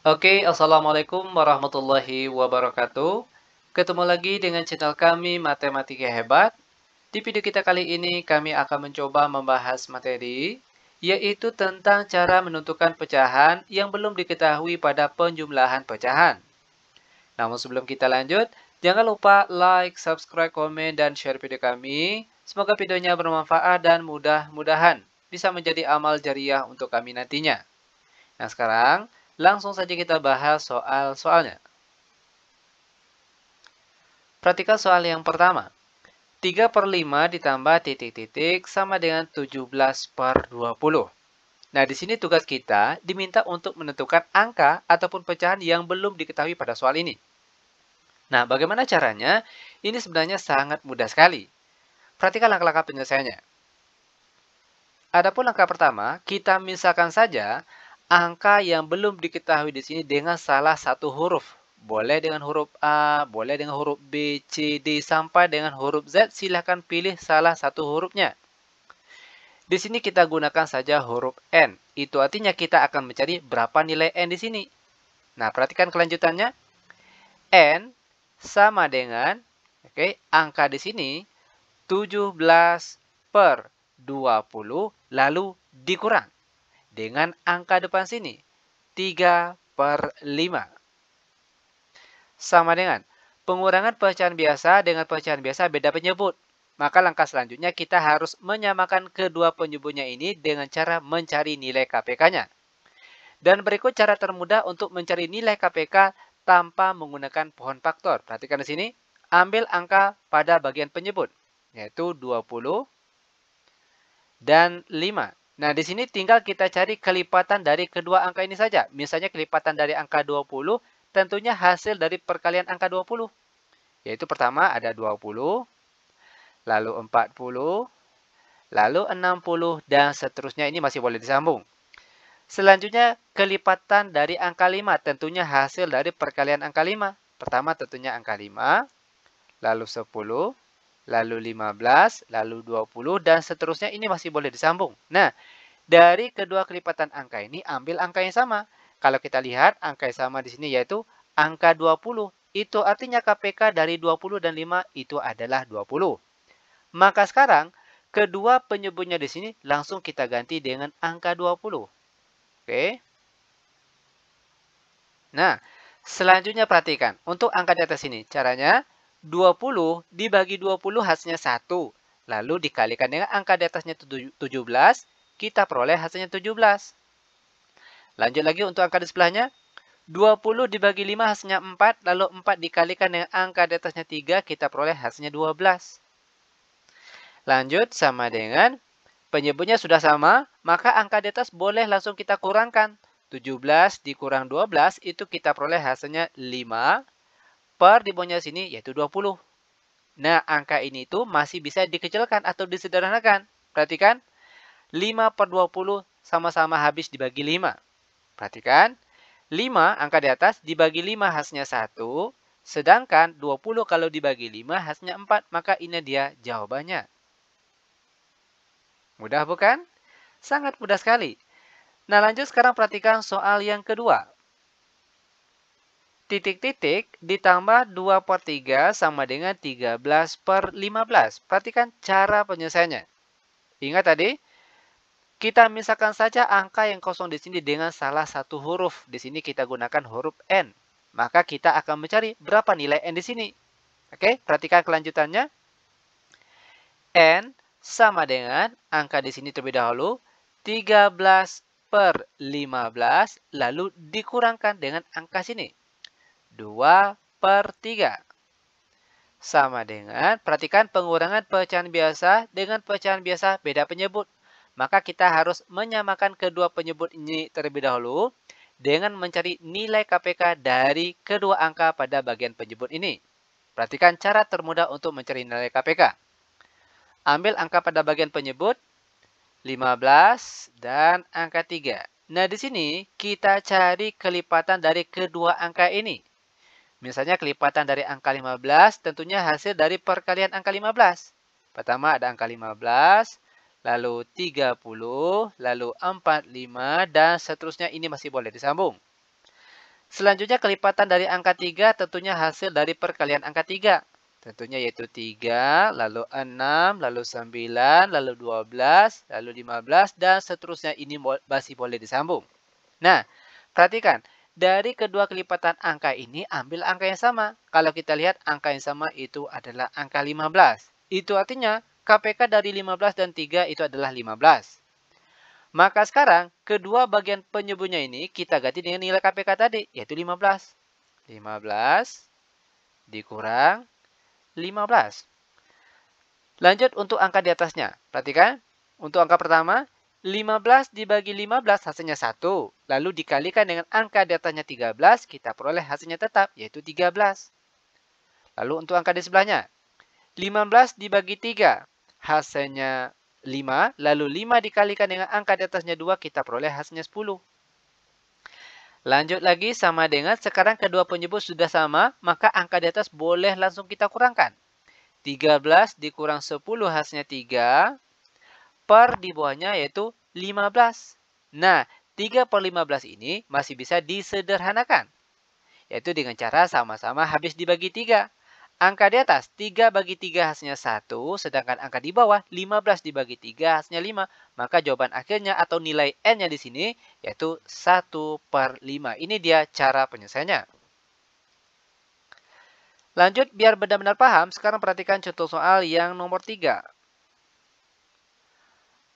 Oke, Assalamualaikum warahmatullahi wabarakatuh. Ketemu lagi dengan channel kami Matematika Hebat. Di video kita kali ini kami akan mencoba membahas materi, yaitu tentang cara menentukan pecahan yang belum diketahui pada penjumlahan pecahan. Namun sebelum kita lanjut, jangan lupa like, subscribe, komen, dan share video kami. Semoga videonya bermanfaat dan mudah-mudahan bisa menjadi amal jariah untuk kami nantinya. Nah sekarang, langsung saja kita bahas soal-soalnya. Perhatikan soal yang pertama. 3/5 ditambah titik-titik sama dengan 17/20. Nah, di sini tugas kita diminta untuk menentukan angka ataupun pecahan yang belum diketahui pada soal ini. Nah, bagaimana caranya? Ini sebenarnya sangat mudah sekali. Perhatikan langkah-langkah penyelesaiannya. Adapun langkah pertama, kita misalkan saja angka yang belum diketahui di sini dengan salah satu huruf. Boleh dengan huruf A, boleh dengan huruf B, C, D, sampai dengan huruf Z. Silahkan pilih salah satu hurufnya. Di sini kita gunakan saja huruf N. Itu artinya kita akan mencari berapa nilai N di sini. Nah, perhatikan kelanjutannya. N sama dengan, angka di sini 17/20 lalu dikurang dengan angka depan sini 3/5. Sama dengan pengurangan pecahan biasa dengan pecahan biasa beda penyebut. Maka langkah selanjutnya kita harus menyamakan kedua penyebutnya ini dengan cara mencari nilai KPK-nya. Dan berikut cara termudah untuk mencari nilai KPK tanpa menggunakan pohon faktor. Perhatikan di sini, ambil angka pada bagian penyebut, yaitu 20 dan 5. Nah, di sini tinggal kita cari kelipatan dari kedua angka ini saja. Misalnya kelipatan dari angka 20, tentunya hasil dari perkalian angka 20. Yaitu pertama ada 20, lalu 40, lalu 60, dan seterusnya ini masih boleh disambung. Selanjutnya, kelipatan dari angka 5. Tentunya hasil dari perkalian angka 5. Pertama tentunya angka 5, lalu 10, lalu 15, lalu 20, dan seterusnya ini masih boleh disambung. Nah, dari kedua kelipatan angka ini, ambil angka yang sama. Kalau kita lihat, angka yang sama di sini yaitu angka 20. Itu artinya KPK dari 20 dan 5 itu adalah 20. Maka sekarang, kedua penyebutnya di sini langsung kita ganti dengan angka 20. Oke. Nah, selanjutnya perhatikan. Untuk angka di atas ini, caranya 20 dibagi 20 hasilnya 1. Lalu dikalikan dengan angka di atasnya 17, kita peroleh hasilnya 17. Lanjut lagi untuk angka di sebelahnya. 20 dibagi 5 hasilnya 4, lalu 4 dikalikan dengan angka di atasnya 3, kita peroleh hasilnya 12. Lanjut sama dengan penyebutnya sudah sama, maka angka di atas boleh langsung kita kurangkan. 17 dikurang 12 itu kita peroleh hasilnya 5 per di bawahnya sini yaitu 20. Nah, angka ini itu masih bisa dikecilkan atau disederhanakan. Perhatikan, 5 per 20 sama-sama habis dibagi 5. Perhatikan, 5 angka di atas dibagi 5 hasilnya 1, sedangkan 20 kalau dibagi 5 hasilnya 4, maka ini dia jawabannya. Mudah bukan? Sangat mudah sekali. Nah, lanjut sekarang perhatikan soal yang kedua. Titik-titik ditambah 2/3 sama dengan 13/15. Perhatikan cara penyelesaiannya. Ingat tadi, kita misalkan saja angka yang kosong di sini dengan salah satu huruf. Di sini kita gunakan huruf N. Maka kita akan mencari berapa nilai N di sini. Oke, perhatikan kelanjutannya. N sama dengan angka di sini terlebih dahulu 13/15 lalu dikurangkan dengan angka sini 2/3 sama dengan, perhatikan pengurangan pecahan biasa dengan pecahan biasa beda penyebut. Maka kita harus menyamakan kedua penyebut ini terlebih dahulu dengan mencari nilai KPK dari kedua angka pada bagian penyebut ini. Perhatikan cara termudah untuk mencari nilai KPK. Ambil angka pada bagian penyebut 15 dan angka 3. Nah, di sini kita cari kelipatan dari kedua angka ini. Misalnya kelipatan dari angka 15 tentunya hasil dari perkalian angka 15. Pertama ada angka 15, lalu 30, lalu 45, dan seterusnya ini masih boleh disambung. Selanjutnya kelipatan dari angka 3 tentunya hasil dari perkalian angka 3. Tentunya yaitu 3, lalu 6, lalu 9, lalu 12, lalu 15, dan seterusnya ini masih boleh disambung. Nah, perhatikan. Dari kedua kelipatan angka ini ambil angka yang sama. Kalau kita lihat angka yang sama itu adalah angka 15. Itu artinya KPK dari 15 dan 3 itu adalah 15. Maka sekarang kedua bagian penyebutnya ini kita ganti dengan nilai KPK tadi yaitu 15. 15 dikurang 15. Lanjut untuk angka di atasnya. Perhatikan, untuk angka pertama, 15 dibagi 15 hasilnya 1. Lalu dikalikan dengan angka di atasnya 13, kita peroleh hasilnya tetap, yaitu 13. Lalu untuk angka di sebelahnya, 15 dibagi 3, hasilnya 5. Lalu 5 dikalikan dengan angka di atasnya 2, kita peroleh hasilnya 10. Lanjut lagi sama dengan sekarang kedua penyebut sudah sama, maka angka di atas boleh langsung kita kurangkan. 13 dikurang 10 hasilnya 3, per di bawahnya yaitu 15. Nah, 3 per 15 ini masih bisa disederhanakan, yaitu dengan cara sama-sama habis dibagi 3. Angka di atas 3 bagi 3 hasilnya 1, sedangkan angka di bawah 15 dibagi 3 hasilnya 5. Maka jawaban akhirnya atau nilai N-nya di sini yaitu 1 per 5. Ini dia cara penyelesaiannya. Lanjut, biar benar-benar paham, sekarang perhatikan contoh soal yang nomor 3.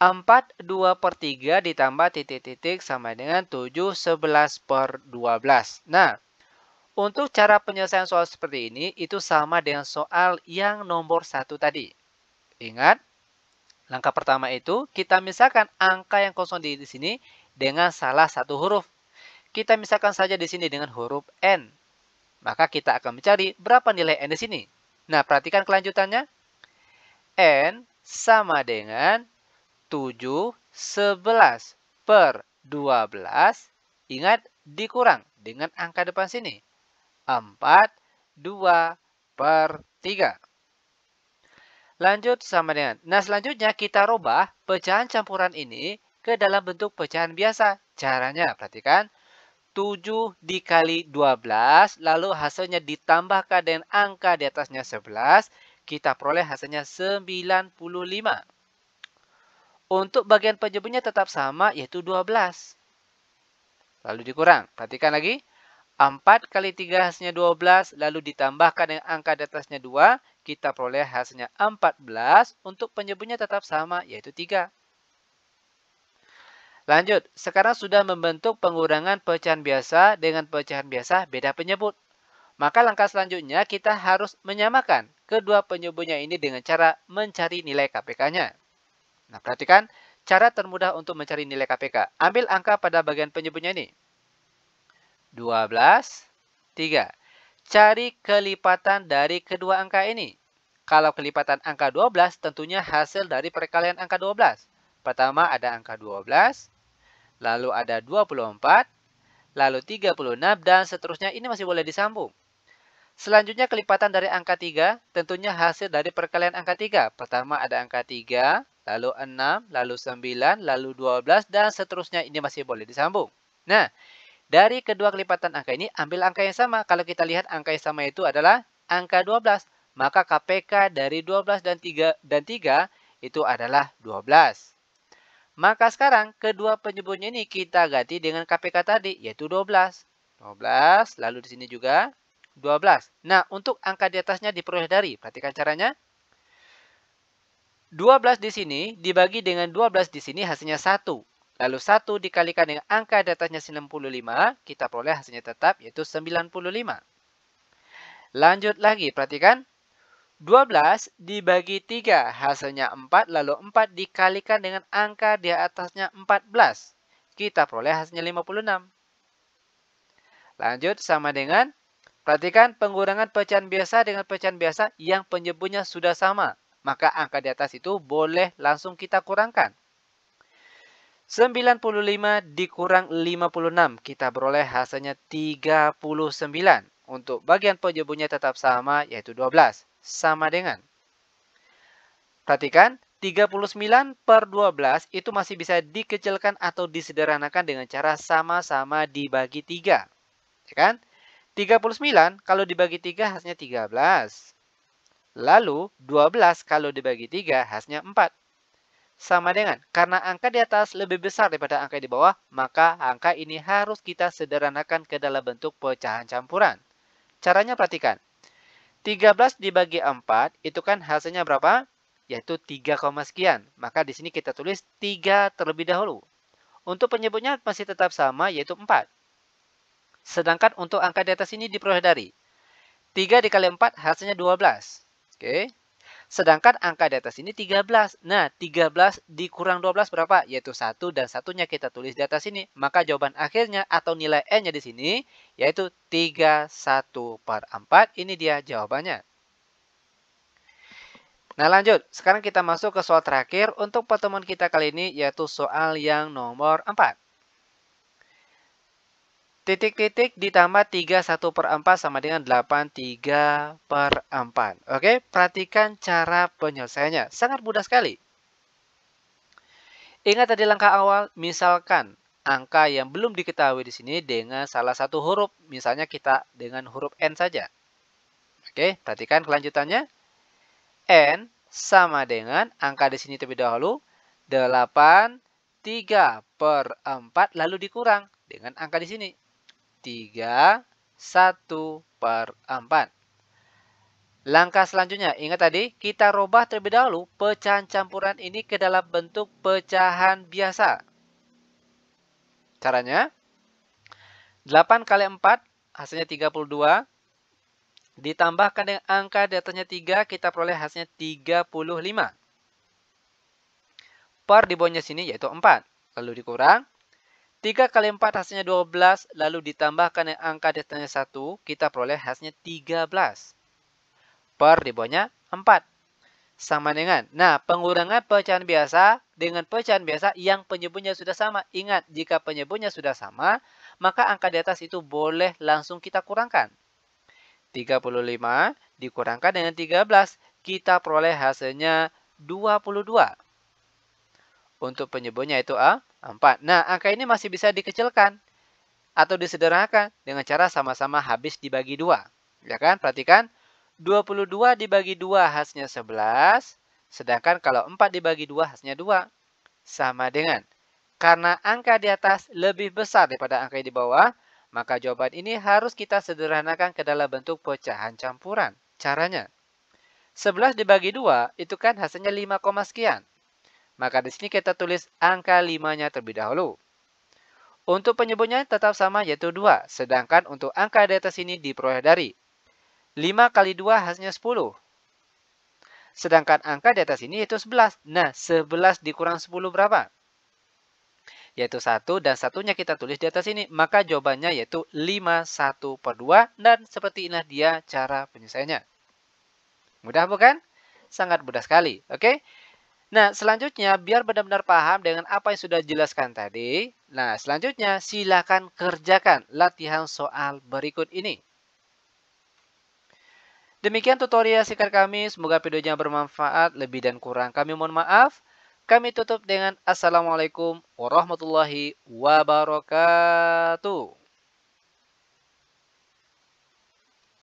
4 2 per 3 ditambah titik-titik sama dengan 7 11 per 12. Nah, untuk cara penyelesaian soal seperti ini, itu sama dengan soal yang nomor 1 tadi. Ingat, langkah pertama itu kita misalkan angka yang kosong di sini dengan salah satu huruf. Kita misalkan saja di sini dengan huruf N. Maka kita akan mencari berapa nilai N di sini. Nah, perhatikan kelanjutannya. N sama dengan 7, 11 per 12. Ingat, dikurang dengan angka depan sini. 4, 2 per 3. Lanjut sama dengan. Nah, selanjutnya kita rubah pecahan campuran ini ke dalam bentuk pecahan biasa. Caranya, perhatikan. 7 dikali 12, lalu hasilnya ditambahkan dengan angka di atasnya 11, kita peroleh hasilnya 95. Untuk bagian penyebutnya tetap sama, yaitu 12. Lalu dikurang, perhatikan lagi, 4 kali 3 hasilnya 12, lalu ditambahkan dengan angka di atasnya 2, kita peroleh hasilnya 14, untuk penyebutnya tetap sama, yaitu 3. Lanjut, sekarang sudah membentuk pengurangan pecahan biasa dengan pecahan biasa beda penyebut. Maka langkah selanjutnya kita harus menyamakan kedua penyebutnya ini dengan cara mencari nilai KPK-nya. Nah, perhatikan cara termudah untuk mencari nilai KPK. Ambil angka pada bagian penyebutnya ini. 12, 3. Cari kelipatan dari kedua angka ini. Kalau kelipatan angka 12 tentunya hasil dari perkalian angka 12. Pertama ada angka 12. Lalu ada 24, lalu 36, dan seterusnya ini masih boleh disambung. Selanjutnya kelipatan dari angka 3, tentunya hasil dari perkalian angka 3. Pertama ada angka 3, lalu 6, lalu 9, lalu 12, dan seterusnya ini masih boleh disambung. Nah, dari kedua kelipatan angka ini, ambil angka yang sama. Kalau kita lihat angka yang sama itu adalah angka 12. Maka KPK dari 12 dan 3 itu adalah 12. Maka sekarang kedua penyebutnya ini kita ganti dengan KPK tadi yaitu 12. 12, lalu di sini juga 12. Nah, untuk angka di atasnya diperoleh dari, perhatikan caranya. 12 di sini dibagi dengan 12 di sini hasilnya 1. Lalu 1 dikalikan dengan angka di atasnya 95, kita peroleh hasilnya tetap yaitu 95. Lanjut lagi, perhatikan. 12 dibagi 3 hasilnya 4, lalu 4 dikalikan dengan angka di atasnya 14. Kita peroleh hasilnya 56. Lanjut sama dengan, perhatikan pengurangan pecahan biasa dengan pecahan biasa yang penyebutnya sudah sama. Maka angka di atas itu boleh langsung kita kurangkan. 95 dikurang 56, kita peroleh hasilnya 39. Untuk bagian penyebutnya tetap sama yaitu 12. Sama dengan. Perhatikan, 39 per 12 itu masih bisa dikecilkan atau disederhanakan dengan cara sama-sama dibagi 3. Ya kan? 39 kalau dibagi 3 hasilnya 13. Lalu 12 kalau dibagi 3 hasilnya 4. Sama dengan, karena angka di atas lebih besar daripada angka di bawah, maka angka ini harus kita sederhanakan ke dalam bentuk pecahan campuran. Caranya perhatikan. 13 dibagi 4 itu kan hasilnya berapa? Yaitu 3, sekian. Maka di sini kita tulis 3 terlebih dahulu. Untuk penyebutnya masih tetap sama yaitu 4. Sedangkan untuk angka di atas ini diperoleh dari 3 dikali 4 hasilnya 12. Oke. Sedangkan angka di atas ini 13. Nah, 13 dikurang 12 berapa? Yaitu 1 dan satunya kita tulis di atas ini. Maka jawaban akhirnya atau nilai N-nya di sini yaitu 31/4. Ini dia jawabannya. Nah, lanjut. Sekarang kita masuk ke soal terakhir untuk pertemuan kita kali ini yaitu soal yang nomor 4. Titik-titik ditambah 31/4 sama dengan 83/4. Oke, perhatikan cara penyelesaiannya. Sangat mudah sekali. Ingat tadi langkah awal, misalkan angka yang belum diketahui di sini dengan salah satu huruf. Misalnya kita dengan huruf N saja. Oke, perhatikan kelanjutannya. N sama dengan angka di sini terlebih dahulu. 83/4 lalu dikurang dengan angka di sini. 31/4. Langkah selanjutnya, ingat tadi, kita rubah terlebih dahulu pecahan campuran ini ke dalam bentuk pecahan biasa. Caranya, 8 kali 4 hasilnya 32. Ditambahkan dengan angka di atasnya 3, kita peroleh hasilnya 35. Per di bawahnya sini yaitu 4. Lalu dikurang. 3 kali 4 hasilnya 12, lalu ditambahkan dengan angka di atasnya 1, kita peroleh hasilnya 13. Per di bawahnya 4. Sama dengan, nah pengurangan pecahan biasa dengan pecahan biasa yang penyebutnya sudah sama. Ingat, jika penyebutnya sudah sama, maka angka di atas itu boleh langsung kita kurangkan. 35 dikurangkan dengan 13, kita peroleh hasilnya 22. Untuk penyebutnya itu 4. Nah, angka ini masih bisa dikecilkan atau disederhanakan dengan cara sama-sama habis dibagi 2. Ya kan? Perhatikan, 22 dibagi 2 hasilnya 11. Sedangkan kalau 4 dibagi 2 hasilnya 2. Sama dengan, karena angka di atas lebih besar daripada angka di bawah, maka jawaban ini harus kita sederhanakan ke dalam bentuk pecahan campuran. Caranya, 11 dibagi 2 itu kan hasilnya 5, sekian. Maka di sini kita tulis angka 5-nya terlebih dahulu. Untuk penyebutnya tetap sama yaitu 2. Sedangkan untuk angka di atas ini diperoleh dari 5 kali 2 hasilnya 10. Sedangkan angka di atas ini yaitu 11. Nah, 11 dikurang 10 berapa? Yaitu 1 dan satunya kita tulis di atas ini. Maka jawabannya yaitu 51/2 dan seperti inilah dia cara penyelesaiannya. Mudah bukan? Sangat mudah sekali. Oke? Nah, selanjutnya biar benar-benar paham dengan apa yang sudah dijelaskan tadi. Nah, selanjutnya silakan kerjakan latihan soal berikut ini. Demikian tutorial singkat kami. Semoga videonya bermanfaat. Lebih dan kurang kami mohon maaf. Kami tutup dengan Assalamualaikum warahmatullahi wabarakatuh.